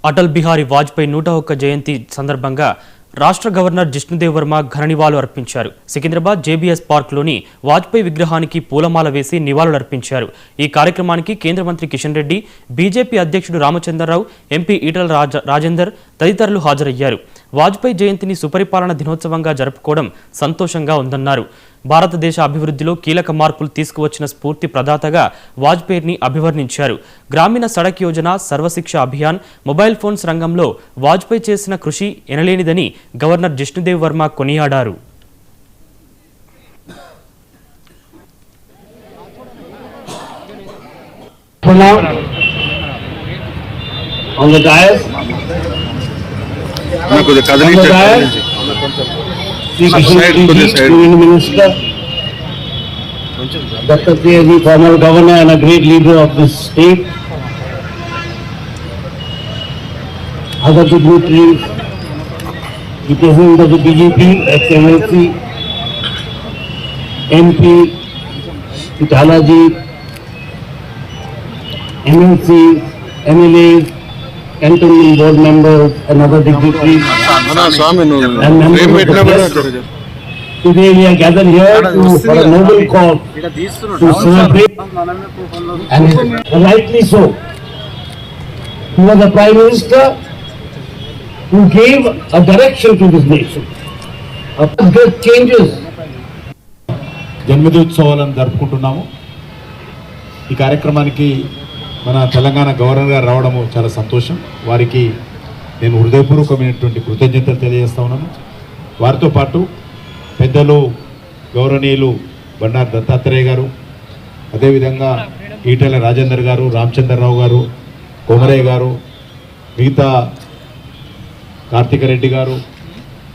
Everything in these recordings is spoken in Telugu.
అటల్ బిహారీ వాజ్పేయి 101 జయంతి సందర్భంగా రాష్ట్ర గవర్నర్ జిష్ణుదేవ్ వర్మ ఘన నివాళులు అర్పించారు. సికింద్రాబాద్ జేబీఎస్ పార్క్లోని వాజ్పేయి విగ్రహానికి పూలమాల వేసి నివాళులర్పించారు. ఈ కార్యక్రమానికి కేంద్ర మంత్రి కిషన్ రెడ్డి, బీజేపీ అధ్యక్షుడు రామచంద్రరావు, ఎంపీ ఈటల రాజేందర్ తదితరులు హాజరయ్యారు. వాజ్పేయి జయంతిని సుపరిపాలన దినోత్సవంగా జరుపుకోవడం సంతోషంగా ఉందన్నారు. భారతదేశ అభివృద్ధిలో కీలక మార్పులు తీసుకువచ్చిన స్ఫూర్తి ప్రదాతగా వాజ్పేయిని అభివర్ణించారు. గ్రామీణ సడక్ యోజన, సర్వశిక్ష అభియాన్, మొబైల్ ఫోన్స్ రంగంలో వాజ్పేయి చేసిన కృషి ఎనలేనిదని గవర్నర్ జిష్ణుదేవ్ వర్మ కొనియాడారు. Minister, Dr. K.G., former governor and a great leader of this state, other dignitaries, the president of the BJP, ex-MLC, MP, Italaji, MLC, MLAs, cantonment board members and other dignitaries and members of the press. Today we are gathered here for a noble cause to celebrate, and rightly so. He was the Prime Minister who gave a direction to this nation. Great changes. జన్మదినోత్సవాలను జరుపుకుంటున్నాము. ఈ కార్యక్రమానికి మన తెలంగాణ గవర్నర్ గారు రావడము చాలా సంతోషం. వారికి నేను హృదయపూర్వకమైనటువంటి కృతజ్ఞతలు తెలియజేస్తా ఉన్నాను. వారితో పాటు పెద్దలు గౌరవనీయులు బండారు దత్తాత్రేయ గారు, అదేవిధంగా ఈటెల రాజేందర్ గారు, రామచంద్రరావు గారు, కోమరయ్య గారు, మిగతా కార్తిక రెడ్డి గారు,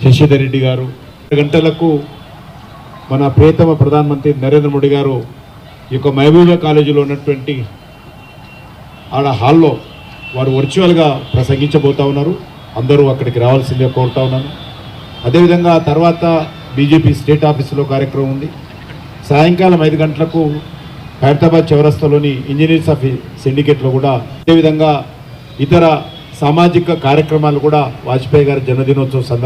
శశిధర్ రెడ్డి గారు, 2 గంటలకు మన ప్రియతమ ప్రధానమంత్రి నరేంద్ర మోడీ గారు ఈ యొక్క మహబూబా కాలేజీలో ఉన్నటువంటి ఆడ హాల్లో వారు వర్చువల్గా ప్రసంగించబోతా ఉన్నారు. అందరూ అక్కడికి రావాల్సిందే కోరుతా ఉన్నాను. అదేవిధంగా తర్వాత బీజేపీ స్టేట్ ఆఫీసులో కార్యక్రమం ఉంది. సాయంకాలం 5 గంటలకు హైదరాబాద్ చౌరస్తాలోని ఇంజనీర్స్ ఆఫ్ సిండికేట్లో కూడా, అదేవిధంగా ఇతర సామాజిక కార్యక్రమాలు కూడా వాజ్పేయి గారి జన్మదినోత్సవం సందర్భంగా